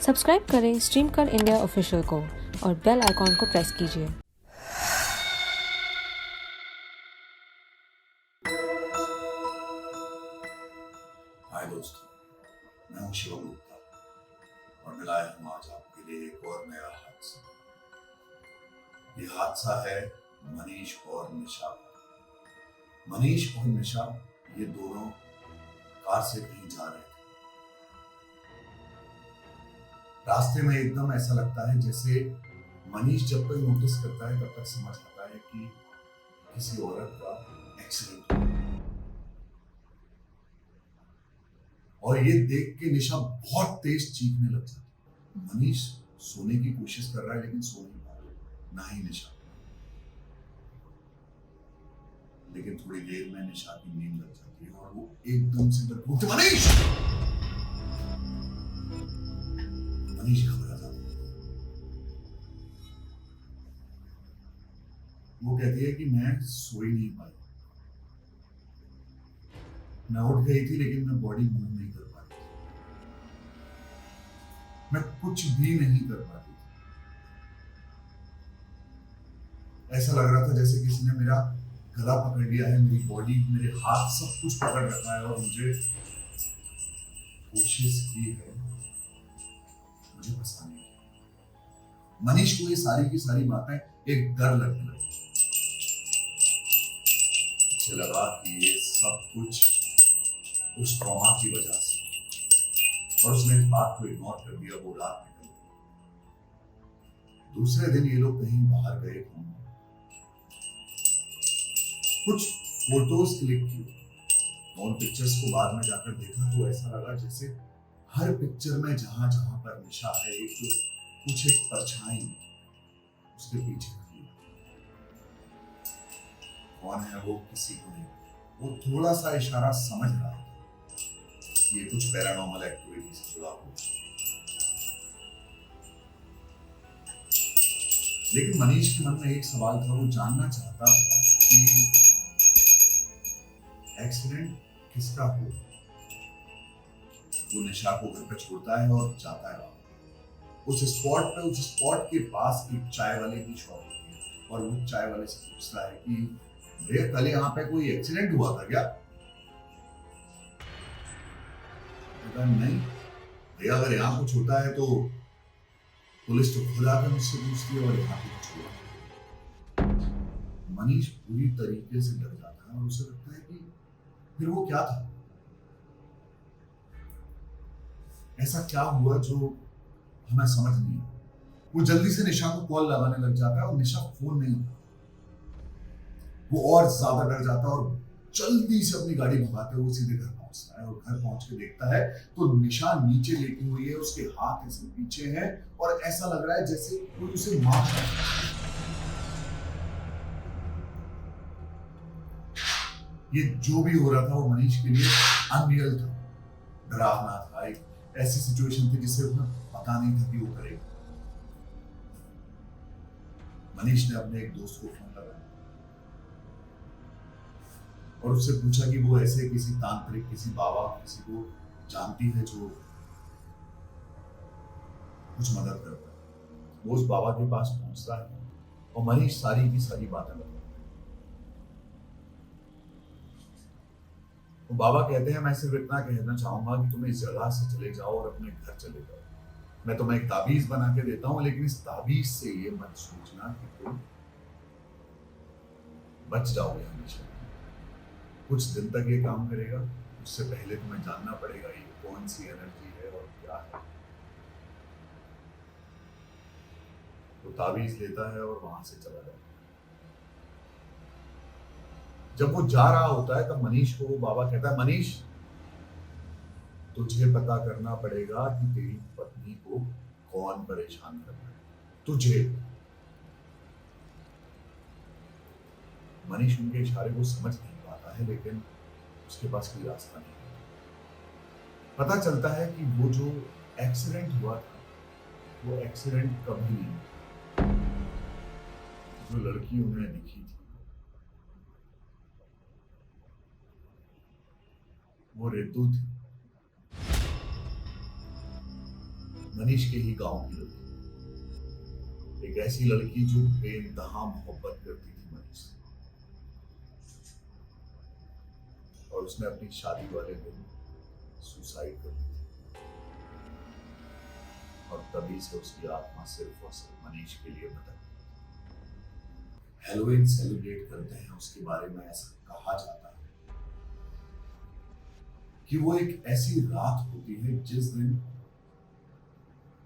Subscribe करें stream कर India official को और बेल आइकॉन को प्रेस कीजिए। हाय दोस्तों, मैं हूं शिव गुप्ता और मैं लाया हूं आज आपके लिए एक और नया हादसा। ये हादसा है मनीष और निशा का। मनीष और निशा ये दोनों कार से कहीं जा रहे थे। रास्ते में एकदम ऐसा लगता है जैसे मनीष जब तक नोटिस करता है तब तक समझ आता है कि किसी औरत का एक्सीडेंट हुआ। और ये देख के निशा बहुत तेज चीखने लग जाती है। मनीष सोने की कोशिश कर रहा है लेकिन सो नहीं पा रहा, ना ही निशा। लेकिन थोड़ी देर में निशा की नींद लग जाती है और वो एकदम से डर उठते मनीष घबरा जाता है। वो कहती है कि मैं सो ही नहीं पाई, मैं उठ गई थी लेकिन मैं बॉडी मूव नहीं कर पाई थी, मैं कुछ भी नहीं कर पाती थी। ऐसा लग रहा था जैसे किसी ने मेरा गला पकड़ लिया है, मेरी बॉडी, मेरे हाथ, सब कुछ पकड़ रखा है और मुझे कोशिश की है मुझे फंसाने की। मनीष को ये सारी की सारी बातें एक डर लगने लगी। मुझे लगा कि ये सब कुछ उस ट्रॉमा की वजह से, और उसने इस बात को इग्नोर कर दिया। वो रात निकल गई। दूसरे दिन ये लोग कहीं बाहर गए घूमने, कुछ फोटोज क्लिक किए। उन पिक्चर्स को बाद में जाकर देखा तो ऐसा लगा जैसे हर पिक्चर में जहां जहां पर निशा है एक परछाई उसके पीछे खड़ी है। कौन है वो किसी को नहीं। वो थोड़ा सा इशारा समझ रहा है, ये कुछ पैरानॉर्मल एक्टिविटी से जुड़ा हो। लेकिन मनीष के मन में एक सवाल था, वो जानना चाहता था कि एक्सीडेंट किसका हो। वो निशा को घर पे छोड़ता है और जाता है उस स्पॉट के पास एक चाय वाले की शॉप होती है और वो चाय वाले से पूछता है कि भैया कल यहाँ पे कोई एक्सीडेंट हुआ था क्या? नहीं भैया, अगर यहाँ कुछ होता है तो पुलिस तो खुद आकर मुझसे पूछती है और यहाँ पे कुछ हुआ। मनीष पूरी तरीके से डर जाता है और उसे लगता है कि फिर वो क्या था, ऐसा क्या हुआ जो हमें समझ नहीं आया। वो जल्दी से निशा को कॉल लगाने लग जाता है और निशा फोन नहीं उठाती। वो और ज्यादा डर जाता है और जल्दी से अपनी गाड़ी भगाते हुए सीधे घर पहुंचता है और घर पहुंच के देखता है तो निशा नीचे लेटी हुई है, उसके हाथ ऐसे पीछे हैं और ऐसा लग रहा है जैसे कोई उसे मार रहा है। ये जो भी हो रहा था वो मनीष के लिए अनरियल था, डरावना था। एक ऐसी सिचुएशन थी जिसे उन्हें पता नहीं था कि वो करेगा। मनीष ने अपने एक दोस्त को फोन लगाया और उससे पूछा कि वो ऐसे किसी तांत्रिक, किसी बाबा, किसी को जानती है जो कुछ मदद करता है। वो उस बाबा के पास पहुंचता है और मनीष सारी की सारी बातें बताता है। वो बाबा कहते हैं मैं सिर्फ इतना कहना चाहूंगा कि तुम इस जगह से चले जाओ और अपने घर चले जाओ। मैं तुम्हें एक ताबीज बना के देता हूं, लेकिन इस ताबीज से ये मत सोचना कि तुम बच जाओगे हमेशा। कुछ दिन तक ये काम करेगा, उससे पहले तुम्हें जानना पड़ेगा ये कौन सी एनर्जी है और क्या है। वो ताबीज लेता है और वहां से चला जाता है। जब वो जा रहा होता है तब मनीष को वो बाबा कहता है, मनीष तुझे पता करना पड़ेगा कि तेरी पत्नी को कौन परेशान कर रहा है, तुझे। मनीष उनके इशारे को समझ नहीं पाता है लेकिन उसके पास कोई रास्ता नहीं है। पता चलता है कि वो जो एक्सीडेंट हुआ था वो एक्सीडेंट कभी नहीं। जो लड़की उन्हें दिखी थी वो रितु थी। मनीष के ही गांव की लड़की, एक ऐसी लड़की जो बेइंतहा मोहब्बत करती थी मनीष से, और उसने अपनी शादी वाले दिन सुसाइड कर ली थी। और तभी से उसकी आत्मा सिर्फ और सिर्फ मनीष के लिए भटक रही थी। हैलोवीन सेलिब्रेट करते हैं उसके बारे में ऐसा कहा जाता है कि वो एक ऐसी रात होती है जिस दिन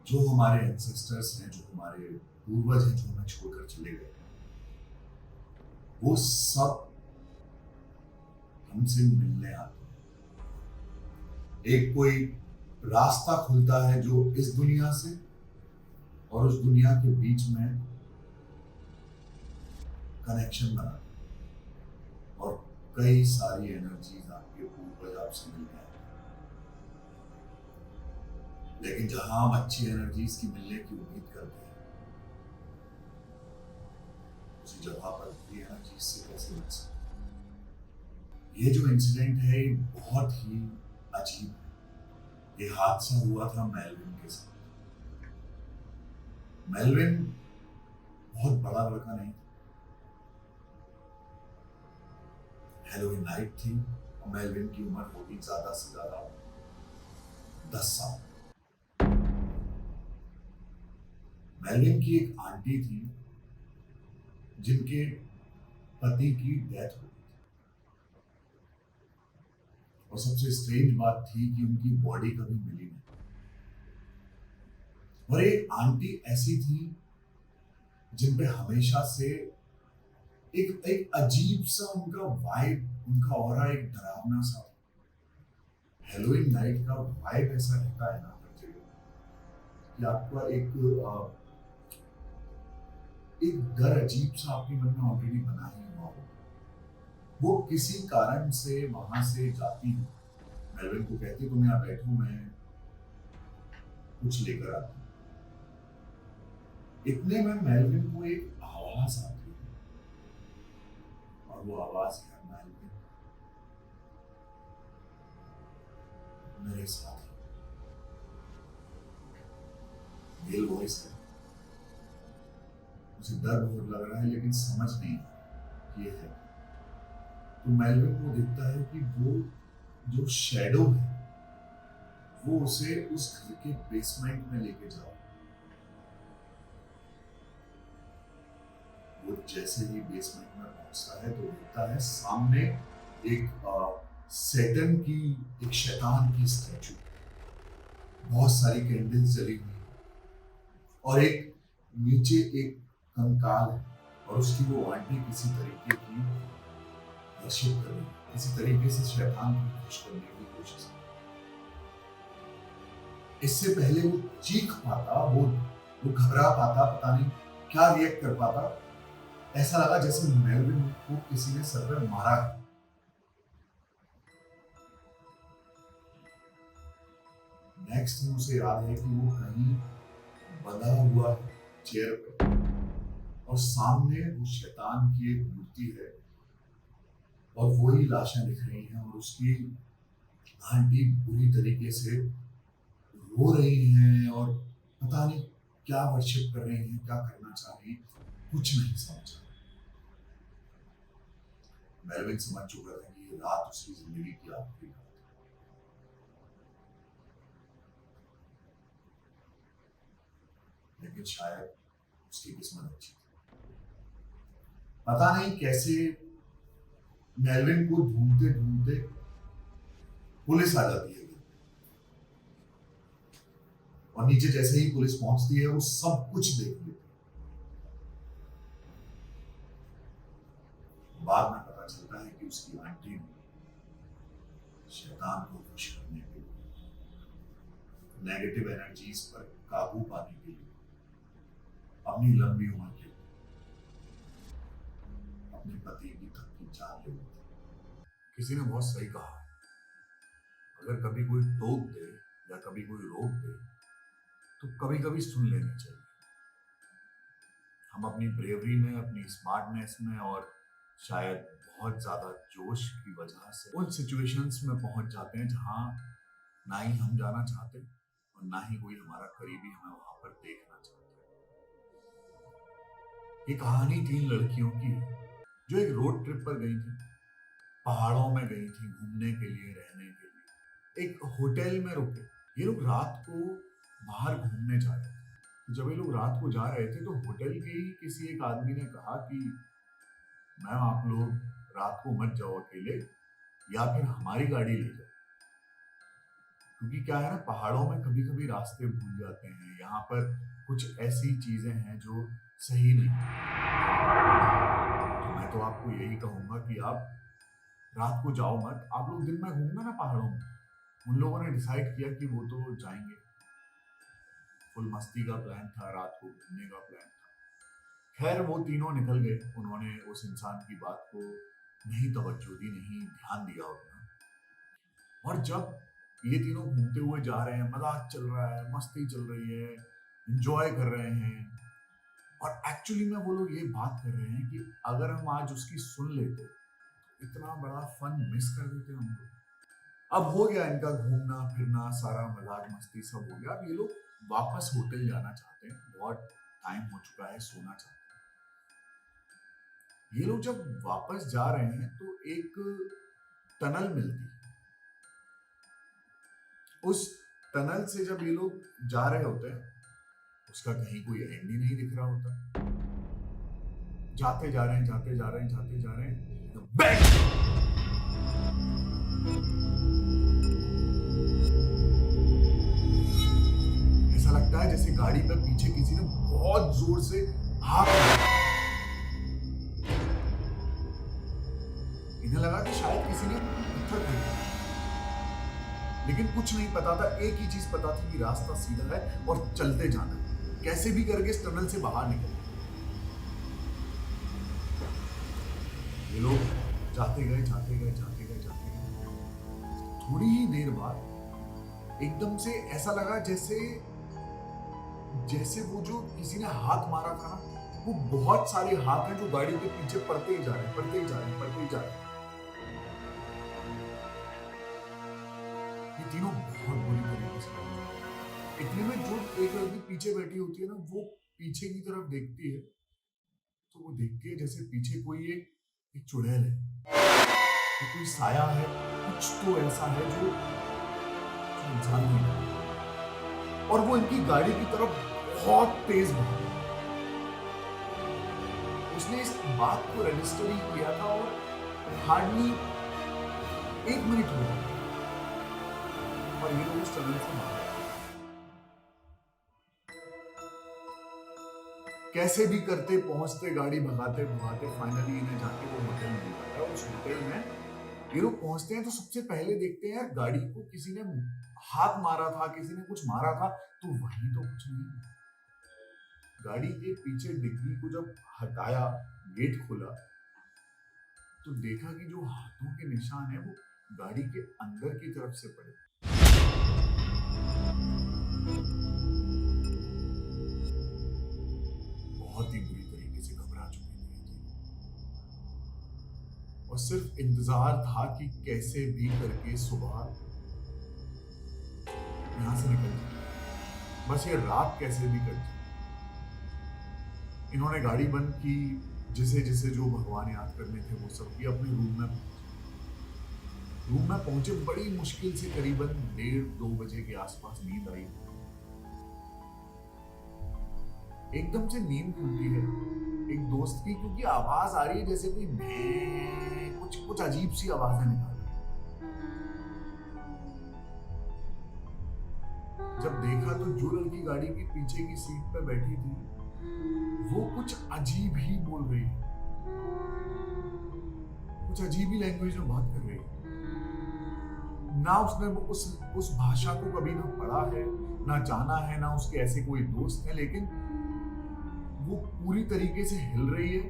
जो हमारे एंसेस्टर्स हैं, जो हमारे पूर्वज हैं, जो हमें छोड़कर चले गए, वो सब हमसे मिलने आते हैं। एक कोई रास्ता खुलता है जो इस दुनिया से और उस दुनिया के बीच में कनेक्शन बनाता है, और कई सारी एनर्जीज आपके पूर्वज आपसे मिलने आते हैं। लेकिन जहां हम अच्छी एनर्जीज की मिलने की उम्मीद करते हैं, उसी जगह पर बुरी एनर्जीज से कैसे मिल सकते हैं? ये जो इंसिडेंट है ये बहुत ही अजीब है। ये हादसा हुआ था मेलविन के साथ। मेलविन बहुत बड़ा लड़का नहीं था। हैलोवीन नाइट थी और मेलविन की उम्र होगी ज्यादा से ज्यादा 10 साल। मेलविन की एक आंटी थी जिनके पति की डेथ हो गई थी, और सबसे स्ट्रेंज बात थी कि उनकी बॉडी कभी मिली नहीं। और एक आंटी ऐसी थी जिन पे हमेशा से एक एक अजीब सा उनका वाइब, उनका ऑरा एक डरावना सा था। हैलोवीन नाइट का वाइब ऐसा रहता है ना हर जगह कि आपका एक डर अजीब सा आपके मन में ऑलरेडी बना ही हुआ हो। वो किसी कारण से वहां से जाती है, मेलविन को कहती तुम यहाँ बैठो, मैं कुछ लेकर आती हूँ। इतने में मेलविन को एक आवाज आती है, और वो आवाज है मेलविन मेरे साथ है। मेल वॉइस है। उसे डर बहुत लग रहा है लेकिन समझ नहीं ये है। तो मेलविन को दिखता है कि वो जो शैडो है वो उसे उस घर के बेसमेंट में लेके जाओ। वो जैसे ही बेसमेंट में पहुंचता है तो दिखता है सामने एक सैटन की, एक शैतान की स्टैचू, बहुत सारी कैंडल्स जली हुई, और एक नीचे एक कंकाल है, और उसकी वो आंटी किसी तरीके की वर्शिप कर रही है, किसी तरीके से शैतान को खुश करने की कोशिश कर रही है। इससे पहले वो चीख पाता, वो घबरा पाता, पता नहीं क्या रिएक्ट कर पाता, ऐसा लगा जैसे मेलविन को किसी ने सर पर मारा है। नेक्स्ट में उसे याद है कि वो कहीं बंधा हुआ है चेयर पे, और सामने वो शैतान की एक मूर्ति है, और वही लाशें दिख रही हैं, और उसकी आंटी बुरी तरीके से रो रही हैं, और पता नहीं क्या वर्शिप कर रही हैं, क्या करना चाह रही हैं, कुछ नहीं समझ। मेलविन समझ चुका था कि ये रात उसकी जिंदगी की आखिरी रात है। लेकिन शायद उसकी किस्मत अच्छी थी। पता नहीं कैसे मेलविन को ढूंढते ढूंढते पुलिस आ जाती है, और नीचे जैसे ही पुलिस पहुंचती है वो सब कुछ देख लेती है। बाद में पता चलता है कि उसकी आंटी ने शैतान को खुश करने के लिए, नेगेटिव एनर्जीज पर काबू पाने के लिए, अपनी लंबी उम्र के लिए अपने पति की तक की जान ले ली थी। किसी ने बहुत सही कहा, अगर कभी कोई टोक दे या कभी कोई रोक दे तो कभी कभी सुन लेना चाहिए। हम अपनी ब्रेवरी में, अपनी स्मार्टनेस में, और शायद बहुत ज्यादा जोश की वजह से उन सिचुएशंस में पहुंच जाते हैं जहां ना ही हम जाना चाहते और ना ही कोई हमारा करीबी हमें वहां पर देखना चाहता है। ये कहानी 3 लड़कियों की है जो एक रोड ट्रिप पर गई थी, पहाड़ों में गई थी घूमने के लिए, रहने के लिए। एक होटल में रुके। ये लोग रात को बाहर घूमने जा रहे थे। जब ये लोग रात को जा रहे थे तो होटल के ही किसी एक आदमी ने कहा कि मैम आप लोग रात को मत जाओ अकेले, या फिर हमारी गाड़ी ले जाओ, क्योंकि क्या है ना, पहाड़ों में कभी कभी रास्ते भूल जाते हैं। यहाँ पर कुछ ऐसी चीजें हैं जो सही नहीं। तो मैं तो आपको यही कहूंगा कि आप रात को जाओ मत। आप लोग दिन में घूमना ना पहाड़ों में। उन लोगों ने डिसाइड किया कि वो तो जाएंगे, फुल मस्ती का प्लान था, रात को घूमने का प्लान था। खैर वो तीनों निकल गए। उन्होंने उस इंसान की बात को नहीं तवज्जो दी, नहीं ध्यान दिया उतना। और जब ये तीनों घूमते हुए जा रहे हैं, मजाक चल रहा है, मस्ती चल रही है, एंजॉय कर रहे हैं, और एक्चुअली में वो लोग ये बात कर रहे हैं कि अगर हम आज उसकी सुन लेते तो इतना बड़ा फन मिस कर देते हम लोग। अब हो गया इनका घूमना फिरना, सारा मजाक मस्ती सब हो गया। अब ये लोग वापस होटल जाना चाहते हैं, बहुत टाइम हो चुका है, सोना चाहते हैं। ये लोग जब वापस जा रहे हैं तो एक टनल मिलती है। उस टनल से जब ये लोग जा रहे होते हैं, उसका कहीं कोई एंड ही नहीं दिख रहा होता। जाते जा रहे हैं, जाते जा रहे हैं, जाते जा रहे हैं, बैंग! ऐसा लगता है जैसे गाड़ी पे पीछे किसी ने बहुत जोर से हाथ मारा। इन्हें लगा कि शायद किसी ने पत्थर फेंका, लेकिन कुछ नहीं पता था। एक ही चीज पता थी कि रास्ता सीधा है और चलते जाना है, कैसे भी करके इस टनल से बाहर निकले। ये लोग जाते गए, जाते गए, जाते गए, जाते गए। थोड़ी ही देर बाद एकदम से ऐसा लगा जैसे वो जो किसी ने हाथ मारा था ना, वो बहुत सारे हाथ हैं जो गाड़ी के पीछे पड़ते ही जा रहे हैं, पड़ते ही जा रहे हैं, पड़ते ही जा रहे हैं। ये तीनों बहुत बुरी तरीके से। इतने में जो एक लड़की पीछे बैठी होती है ना, वो पीछे की तरफ देखती है, तो वो देखती है जैसे पीछे कोई एक चुड़ैल है, तो कोई साया है, कुछ तो ऐसा है जो इंसान नहीं है। और वो इनकी गाड़ी की तरफ बहुत तेज भागा। उसने इस बात को रजिस्टर ही किया था और हार्डली 1 मिनट हुआ और ये लोग उस टनल से बाहर। कैसे भी करते पहुंचते, गाड़ी भगाते भगाते फाइनली इन्हें जाके वो होटल मिल जाता है। उस होटल में ये लोग पहुंचते हैं तो सबसे पहले देखते हैं यार, गाड़ी को किसी ने हाथ मारा था, किसी ने कुछ मारा था, तो वही तो कुछ नहीं। गाड़ी के पीछे डिग्गी को जब हटाया, गेट खोला, तो देखा कि जो हाथों के निशान है वो गाड़ी के अंदर की तरफ से पड़े। बहुत ही बुरी तरीके से घबरा चुके थे और सिर्फ इंतजार था कि कैसे भी करके सुबह यहां से निकल जाए, बस ये रात कैसे भी कट जाए। इन्होंने गाड़ी बंद की, जिसे जिसे जो भगवान याद करने थे वो सब की। अपने रूम में पहुंचे बड़ी मुश्किल से, करीबन 1:30-2 बजे के आसपास नींद आई। एकदम से नींद खुलती है एक दोस्त की, क्योंकि आवाज आ रही है जैसे कोई कुछ अजीब सी आवाजें निकाल रही है। जब देखा तो जो लड़की गाड़ी की पीछे की सीट पे बैठी थी वो कुछ अजीब ही बोल रही है, कुछ अजीब ही लैंग्वेज में बात कर रही है। ना उसने उस भाषा को कभी ना पढ़ा है, ना जाना है, ना उसके ऐसे कोई दोस्त है, लेकिन वो पूरी तरीके से हिल रही है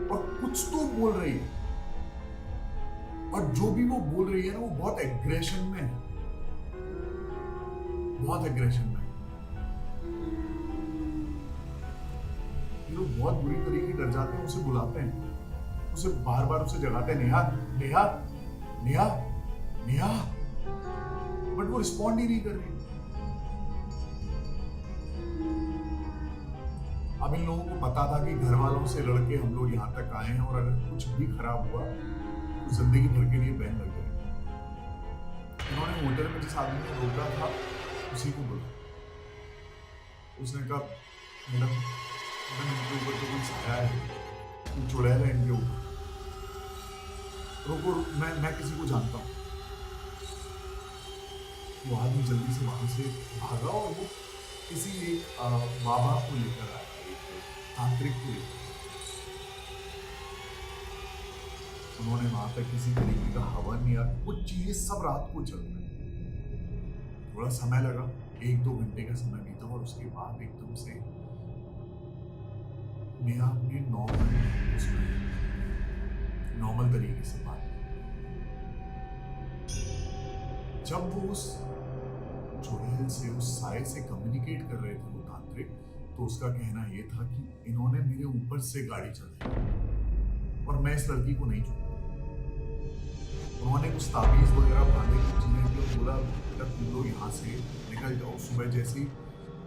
और कुछ तो बोल रही है। और जो भी वो बोल रही है ना, वो बहुत एग्रेशन में है, बहुत एग्रेशन में। ये लोग बहुत बुरी तरीके डर जाते हैं, उसे बुलाते हैं, उसे बार बार उसे जगाते हैं, नेहा नेहा नेहा नेहा, बट वो रिस्पॉन्ड ही नहीं कर रही। अब इन लोगों को पता था कि घर वालों से लड़के हम लोग यहाँ तक आए हैं और अगर कुछ भी खराब हुआ तो जिंदगी भर के लिए बैन लग जाएगी। इन्होंने होटल में जिस आदमी को रोका था उसी को बोला, उसने कहा मैडम इनके ऊपर तो कोई साया है, तू चुड़ैल है इनके ऊपर, रुको मैं किसी को जानता हूँ। वो आदमी जल्दी से वहां से भागा और वो किसी एक बाबा को लेकर आया, एक तांत्रिक को लेकर। उन्होंने वहां पर किसी तरीके का हवन या कुछ चीजें सब रात को चल रही। थोड़ा समय लगा, 1-2 घंटे का समय बीता और उसके बाद एकदम से नेहा अपने नॉर्मल तरीके से बात की। जब वो उस चुड़ैल से, उस साए से कम्युनिकेट कर रहे थे वो तांत्रिक, तो उसका कहना ये था कि इन्होंने मेरे ऊपर से गाड़ी चलाई और मैं इस लड़की को नहीं छोड़ूंगा। उन्होंने कुछ ताबीज वगैरह बांधे, कुछ चीजें जो बोला बेटा तुम लोग यहाँ से निकल जाओ, सुबह जैसे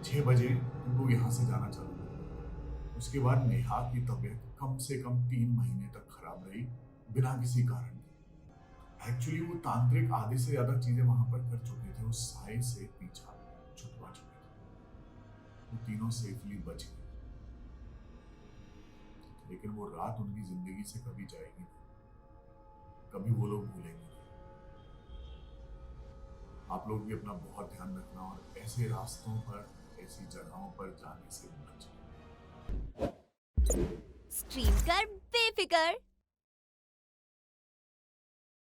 6 बजे तुम लोग यहाँ से जाना चालू करो। उसके बाद नेहा की तबीयत कम से कम 3 महीने तक खराब रही बिना किसी कारण के। एक्चुअली वो तांत्रिक आधे से ज्यादा चीजें वहां पर कर चुके थे, उस साए से पीछा छुटवा चुके थे। वो तीनों सेफली बच गए, लेकिन वो रात उनकी जिंदगी से कभी जाएगी नहीं, कभी वो लोग भूलेंगे नहीं। आप लोग भी अपना बहुत ध्यान रखना और ऐसे रास्तों पर, ऐसी जगहों पर जाने से बचना। स्ट्रीम कर बेफिकर।